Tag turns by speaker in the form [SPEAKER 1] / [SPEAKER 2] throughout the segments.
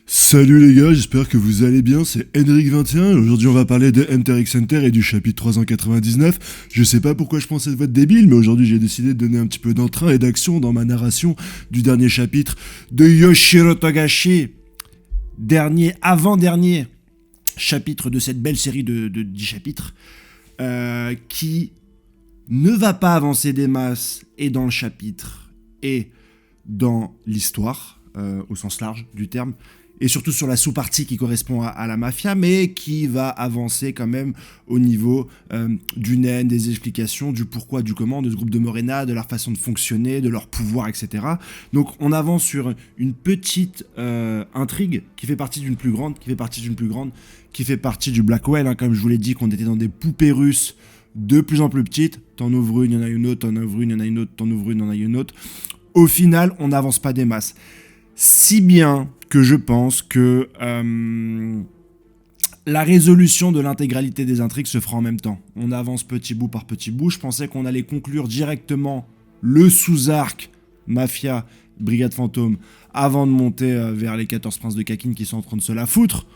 [SPEAKER 1] Salut les gars, j'espère que vous allez bien, c'est Henrik21, aujourd'hui on va parler de Hunter x Hunter et du chapitre 399. Je sais pas pourquoi je prends cette voix de débile, mais aujourd'hui j'ai décidé de donner un petit peu d'entrain et d'action dans ma narration du dernier chapitre de Yoshiro Togashi. Avant-dernier chapitre de cette belle série de 10 chapitres, qui ne va pas avancer des masses et dans le chapitre et dans l'histoire, au sens large du terme, et surtout sur la sous-partie qui correspond à la mafia, mais qui va avancer quand même au niveau du nen, des explications, du pourquoi, du comment, de ce groupe de Morena, de leur façon de fonctionner, de leur pouvoir, etc. Donc on avance sur une petite intrigue qui fait partie d'une plus grande, qui fait partie du Blackwell, hein, comme je vous l'ai dit, qu'on était dans des poupées russes de plus en plus petites. T'en ouvres une, il y en a une autre, t'en ouvres une, il y en a une autre, t'en ouvres une, il y en a une autre. Au final, on n'avance pas des masses. Si bien que je pense que la résolution de l'intégralité des intrigues se fera en même temps. On avance petit bout par petit bout. Je pensais qu'on allait conclure directement le sous-arc Mafia, Brigade Fantôme, avant de monter vers les 14 princes de Kakin qui sont en train de se la foutre,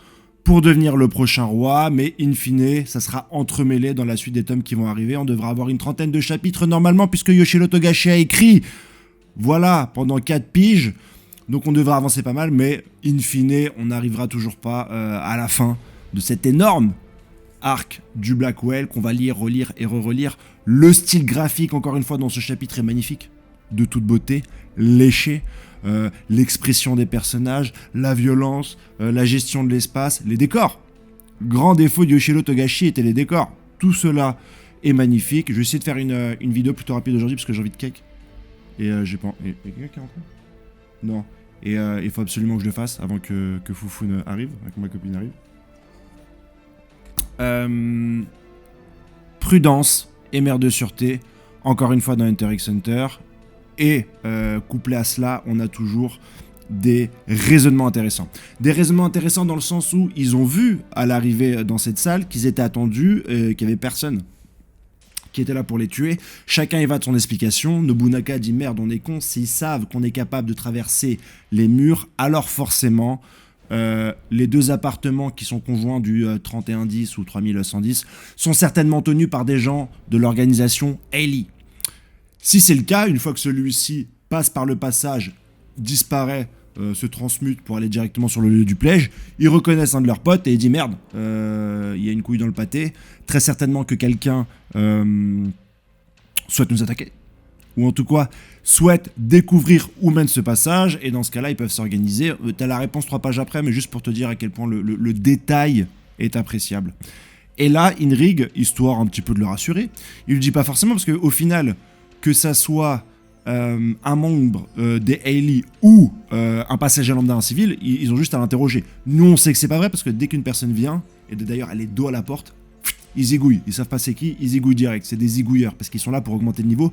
[SPEAKER 1] pour devenir le prochain roi, mais in fine, ça sera entremêlé dans la suite des tomes qui vont arriver. On devra avoir une trentaine de chapitres normalement, puisque Yoshiro Togashi a écrit, voilà, pendant 4 piges. Donc on devra avancer pas mal, mais in fine, on n'arrivera toujours pas à la fin de cet énorme arc du Blackwell qu'on va lire, relire et re-relire. Le style graphique, encore une fois, dans ce chapitre est magnifique, de toute beauté, léché. L'expression des personnages, la violence, la gestion de l'espace, les décors. Grand défaut de Yoshiro Togashi étaient les décors. Tout cela est magnifique. Je vais essayer de faire une vidéo plutôt rapide aujourd'hui parce que j'ai envie de cake. Et j'ai pas... Et quelqu'un qui est rentré ? Non. Et il faut absolument que je le fasse avant que Foufoune arrive, que ma copine arrive. Prudence et mère de sûreté, encore une fois dans Hunter x Hunter. Et couplé à cela, on a toujours des raisonnements intéressants. Des raisonnements intéressants dans le sens où ils ont vu à l'arrivée dans cette salle qu'ils étaient attendus, qu'il n'y avait personne qui était là pour les tuer. Chacun y va de son explication. Nobunaka dit merde, on est con, s'ils savent qu'on est capable de traverser les murs, alors forcément les deux appartements qui sont conjoints du 3110 ou 3110 sont certainement tenus par des gens de l'organisation Hailey. Si c'est le cas, une fois que celui-ci passe par le passage, disparaît, se transmute pour aller directement sur le lieu du pledge, ils reconnaissent un de leurs potes et ils disent merde, il y a une couille dans le pâté, très certainement que quelqu'un souhaite nous attaquer, ou en tout cas souhaite découvrir où mène ce passage, et dans ce cas-là ils peuvent s'organiser. T'as la réponse 3 pages après, mais juste pour te dire à quel point le détail est appréciable. Et là, Inrig, histoire un petit peu de le rassurer, il lui dit pas forcément, parce qu'au final, que ça soit un membre des Hailey ou un passager lambda, un civil, ils ont juste à l'interroger. Nous, on sait que c'est pas vrai parce que dès qu'une personne vient, et d'ailleurs elle est dos à la porte, ils zigouillent. Ils savent pas c'est qui, ils zigouillent direct. C'est des zigouilleurs parce qu'ils sont là pour augmenter le niveau.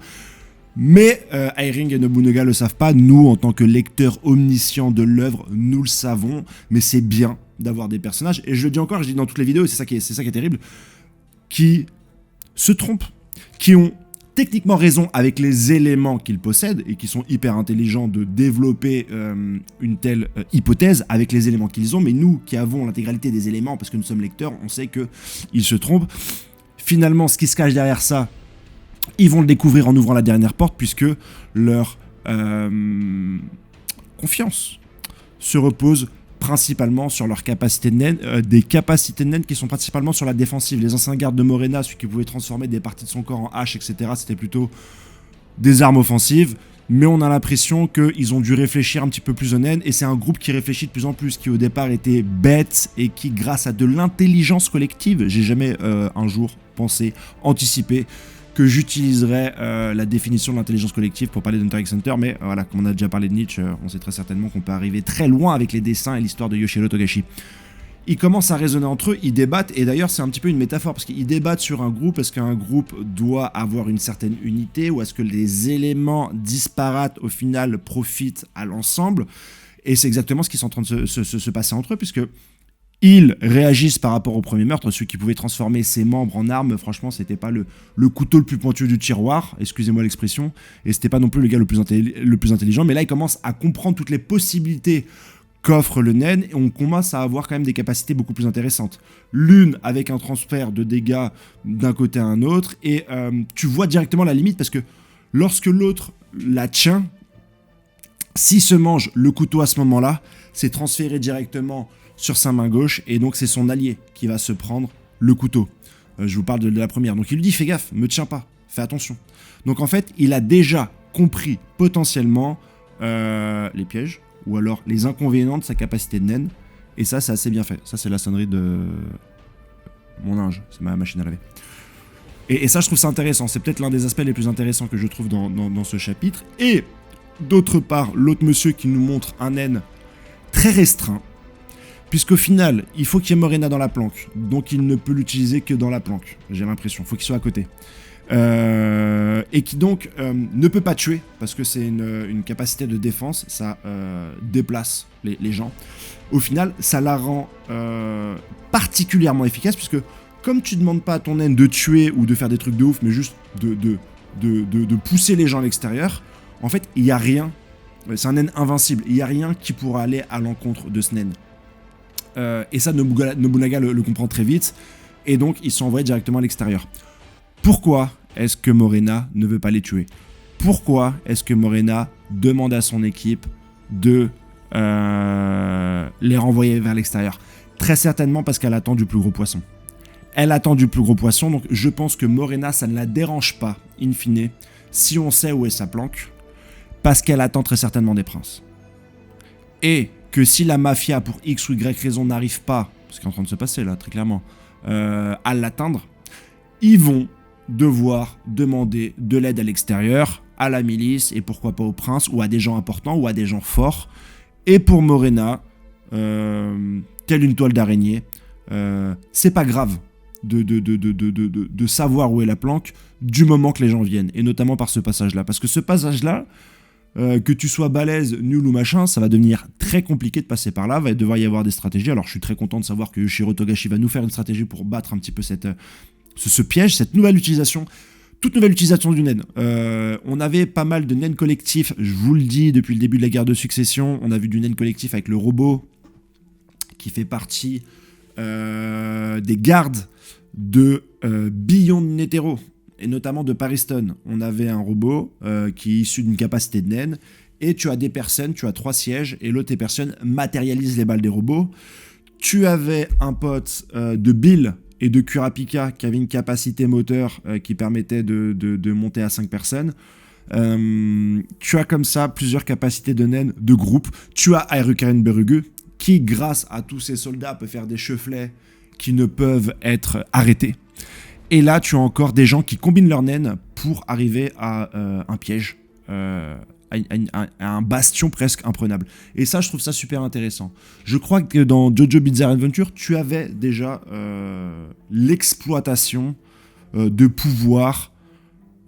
[SPEAKER 1] Mais Airing et Nobunaga le savent pas. Nous, en tant que lecteurs omniscients de l'œuvre, nous le savons. Mais c'est bien d'avoir des personnages, et je le dis encore, je le dis dans toutes les vidéos, et c'est ça qui est terrible, qui se trompent, qui ont techniquement raison avec les éléments qu'ils possèdent et qui sont hyper intelligents de développer une telle hypothèse avec les éléments qu'ils ont, mais nous qui avons l'intégralité des éléments parce que nous sommes lecteurs, on sait qu'ils se trompent. Finalement, ce qui se cache derrière ça, ils vont le découvrir en ouvrant la dernière porte, puisque leur confiance se repose principalement sur leurs capacités de nen, des capacités de nen qui sont principalement sur la défensive. Les anciens gardes de Morena, celui qui pouvait transformer des parties de son corps en hache, etc., c'était plutôt des armes offensives, mais on a l'impression qu'ils ont dû réfléchir un petit peu plus au nen, et c'est un groupe qui réfléchit de plus en plus, qui au départ était bête, et qui, grâce à de l'intelligence collective, j'ai jamais un jour pensé, anticipé, que j'utiliserai la définition de l'intelligence collective pour parler d'Hunter x Hunter, mais voilà, comme on a déjà parlé de Nietzsche, on sait très certainement qu'on peut arriver très loin avec les dessins et l'histoire de Yoshiro Togashi. Ils commencent à raisonner entre eux, ils débattent, et d'ailleurs c'est un petit peu une métaphore, parce qu'ils débattent sur un groupe, est-ce qu'un groupe doit avoir une certaine unité, ou est-ce que les éléments disparates au final profitent à l'ensemble, et c'est exactement ce qui est en train de se passer entre eux, puisque ils réagissent par rapport au premier meurtre, celui qui pouvait transformer ses membres en armes. Franchement, c'était pas le couteau le plus pointu du tiroir, excusez-moi l'expression, et c'était pas non plus le gars le plus intelligent, mais là, il commence à comprendre toutes les possibilités qu'offre le naine, et on commence à avoir quand même des capacités beaucoup plus intéressantes. L'une avec un transfert de dégâts d'un côté à un autre, et tu vois directement la limite, parce que lorsque l'autre la tient, s'il se mange le couteau à ce moment-là, c'est transféré directement sur sa main gauche, et donc c'est son allié qui va se prendre le couteau. Je vous parle de la première. Donc il lui dit, fais gaffe, me tiens pas, fais attention. Donc en fait, il a déjà compris potentiellement les pièges, ou alors les inconvénients de sa capacité de naine, et ça c'est assez bien fait. Ça c'est la sonnerie de mon linge, c'est ma machine à laver. Et ça je trouve ça intéressant, c'est peut-être l'un des aspects les plus intéressants que je trouve dans ce chapitre. Et d'autre part, l'autre monsieur qui nous montre un naine très restreint, puisqu'au final, il faut qu'il y ait Morena dans la planque, donc il ne peut l'utiliser que dans la planque, j'ai l'impression, il faut qu'il soit à côté. Et qui donc ne peut pas tuer, parce que c'est une capacité de défense, ça déplace les gens. Au final, ça la rend particulièrement efficace, puisque comme tu ne demandes pas à ton naine de tuer ou de faire des trucs de ouf, mais juste de pousser les gens à l'extérieur, en fait, il n'y a rien, c'est un naine invincible, il n'y a rien qui pourra aller à l'encontre de ce naine. Et ça, Nobunaga le comprend très vite, et donc ils sont envoyés directement à l'extérieur. Pourquoi est-ce que Morena ne veut pas les tuer? Pourquoi est-ce que Morena demande à son équipe de les renvoyer vers l'extérieur? Très certainement parce qu'elle attend du plus gros poisson. Elle attend du plus gros poisson, donc je pense que Morena, ça ne la dérange pas, in fine, si on sait où est sa planque, parce qu'elle attend très certainement des princes. Et que si la mafia, pour X ou Y raison, n'arrive pas, ce qui est en train de se passer là, très clairement, à l'atteindre, ils vont devoir demander de l'aide à l'extérieur, à la milice, et pourquoi pas au prince, ou à des gens importants, ou à des gens forts. Et pour Morena, telle une toile d'araignée, c'est pas grave de savoir où est la planque, du moment que les gens viennent, et notamment par ce passage-là. Parce que ce passage-là, que tu sois balèze, nul ou machin, ça va devenir très compliqué de passer par là, va devoir y avoir des stratégies. Alors je suis très content de savoir que Yoshiro Togashi va nous faire une stratégie pour battre un petit peu ce piège, cette nouvelle utilisation, toute nouvelle utilisation du naine. On avait pas mal de naines collectifs, je vous le dis, depuis le début de la guerre de succession. On a vu du naine collectif avec le robot, qui fait partie des gardes de Beyond Netero, et notamment de Pariston. On avait un robot qui est issu d'une capacité de naine, et tu as des personnes, tu as 3 sièges, et l'autre des personnes matérialise les balles des robots. Tu avais un pote de Bill et de Kurapika qui avait une capacité moteur qui permettait de monter à 5 personnes. Tu as comme ça plusieurs capacités de naine de groupe. Tu as Airukaren Berugu qui, grâce à tous ces soldats, peut faire des chevelets qui ne peuvent être arrêtés. Et là, tu as encore des gens qui combinent leurs naines pour arriver à un piège, à un bastion presque imprenable. Et ça, je trouve ça super intéressant. Je crois que dans Jojo Bizarre Adventure, tu avais déjà l'exploitation de pouvoir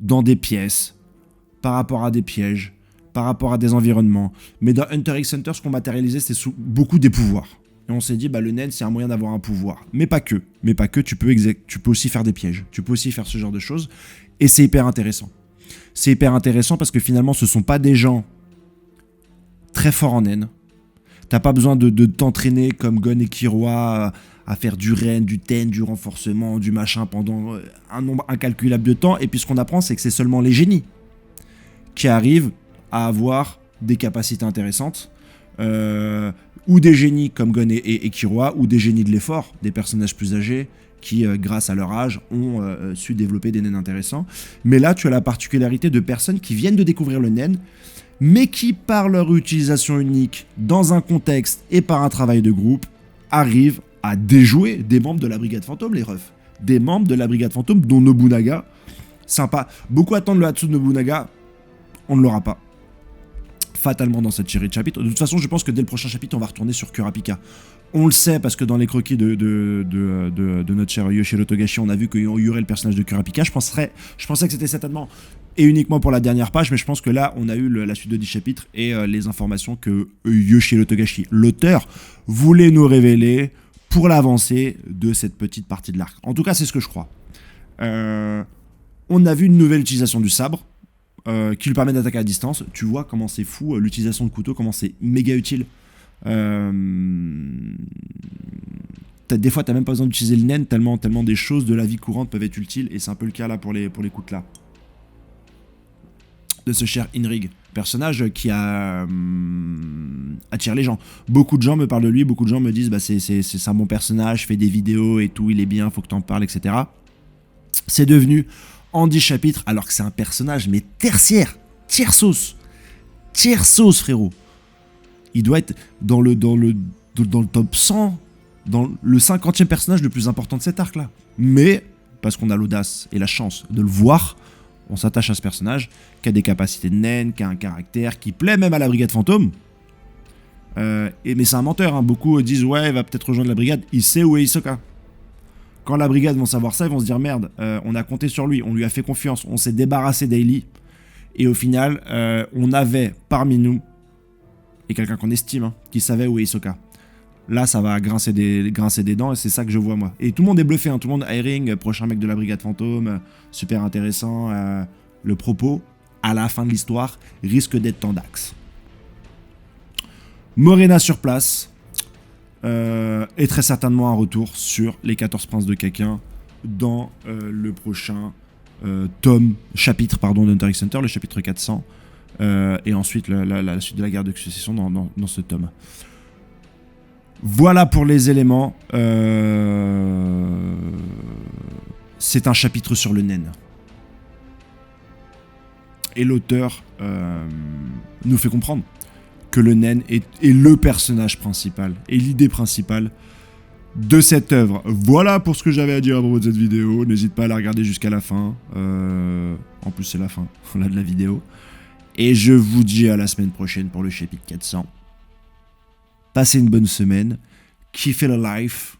[SPEAKER 1] dans des pièces, par rapport à des pièges, par rapport à des environnements. Mais dans Hunter x Hunter, ce qu'on matérialisait, c'était beaucoup des pouvoirs. Et on s'est dit, le naine, c'est un moyen d'avoir un pouvoir. Mais pas que. Tu peux aussi faire des pièges. Tu peux aussi faire ce genre de choses. Et c'est hyper intéressant. C'est hyper intéressant parce que finalement, ce ne sont pas des gens très forts en naine. T'as pas besoin de t'entraîner comme Gon et Killua à faire du Ren, du Ten, du renforcement, du machin pendant un nombre incalculable de temps. Et puis ce qu'on apprend, c'est que c'est seulement les génies qui arrivent à avoir des capacités intéressantes. Ou des génies comme Gon et Killua, ou des génies de l'effort, des personnages plus âgés qui, grâce à leur âge, ont su développer des naines intéressants. Mais là, tu as la particularité de personnes qui viennent de découvrir le naine, mais qui, par leur utilisation unique, dans un contexte et par un travail de groupe, arrivent à déjouer des membres de la Brigade Fantôme, les refs. Des membres de la Brigade Fantôme, dont Nobunaga. Sympa. Beaucoup attendent le Hatsu de Nobunaga. On ne l'aura pas. Fatalement dans cette série de chapitres. De toute façon, je pense que dès le prochain chapitre, on va retourner sur Kurapika. On le sait parce que dans les croquis de notre cher Yoshiro Togashi, on a vu qu'il y aurait le personnage de Kurapika. Je pensais que c'était certainement et uniquement pour la dernière page, mais je pense que là, on a eu la suite de 10 chapitres et les informations que Yoshiro Togashi, l'auteur, voulait nous révéler pour l'avancée de cette petite partie de l'arc. En tout cas, c'est ce que je crois. On a vu une nouvelle utilisation du sabre. Qui lui permet d'attaquer à distance. Tu vois comment c'est fou, l'utilisation de couteau, comment c'est méga utile Des fois, t'as même pas besoin d'utiliser le naine, tellement des choses de la vie courante peuvent être utiles, et c'est un peu le cas là pour les coups là. De ce cher Inrig, personnage qui attire les gens. Beaucoup de gens me parlent de lui, beaucoup de gens me disent c'est un bon personnage, fait des vidéos et tout, il est bien, faut que t'en parles, etc. C'est devenu en 10 chapitres, alors que c'est un personnage mais tertiaire, tiers sauce, frérot. Il doit être dans le top 100, dans le 50e personnage le plus important de cet arc là. Mais parce qu'on a l'audace et la chance de le voir, on s'attache à ce personnage qui a des capacités de naine, qui a un caractère, qui plaît même à la brigade fantôme. Mais c'est un menteur, hein. Beaucoup disent ouais, il va peut-être rejoindre la brigade. Il sait où est Hisoka. Quand la brigade vont savoir ça, ils vont se dire merde, on a compté sur lui, on lui a fait confiance, on s'est débarrassé d'Ailey. Et au final, on avait parmi nous, et quelqu'un qu'on estime, hein, qui savait où est Hisoka. Là, ça va grincer des dents, et c'est ça que je vois, moi. Et tout le monde est bluffé, hein, tout le monde, Airing, prochain mec de la brigade fantôme, super intéressant. Le propos, à la fin de l'histoire, risque d'être tendax. Morena sur place, et très certainement un retour sur les 14 princes de Caquin dans le prochain chapitre d'Hunter x Hunter, le chapitre 400, et ensuite la suite de la guerre de succession dans ce tome. Voilà pour les éléments. C'est un chapitre sur le naine. Et l'auteur nous fait comprendre que le naine est le personnage principal et l'idée principale de cette œuvre. Voilà pour ce que j'avais à dire à propos de cette vidéo. N'hésite pas à la regarder jusqu'à la fin. En plus, c'est la fin là, de la vidéo. Et je vous dis à la semaine prochaine pour le chapitre 400. Passez une bonne semaine. Kiffez le life.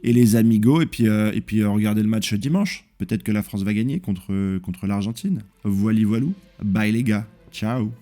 [SPEAKER 1] Et les amigos. Et puis regardez le match dimanche. Peut-être que la France va gagner contre l'Argentine. Voilou. Bye les gars. Ciao.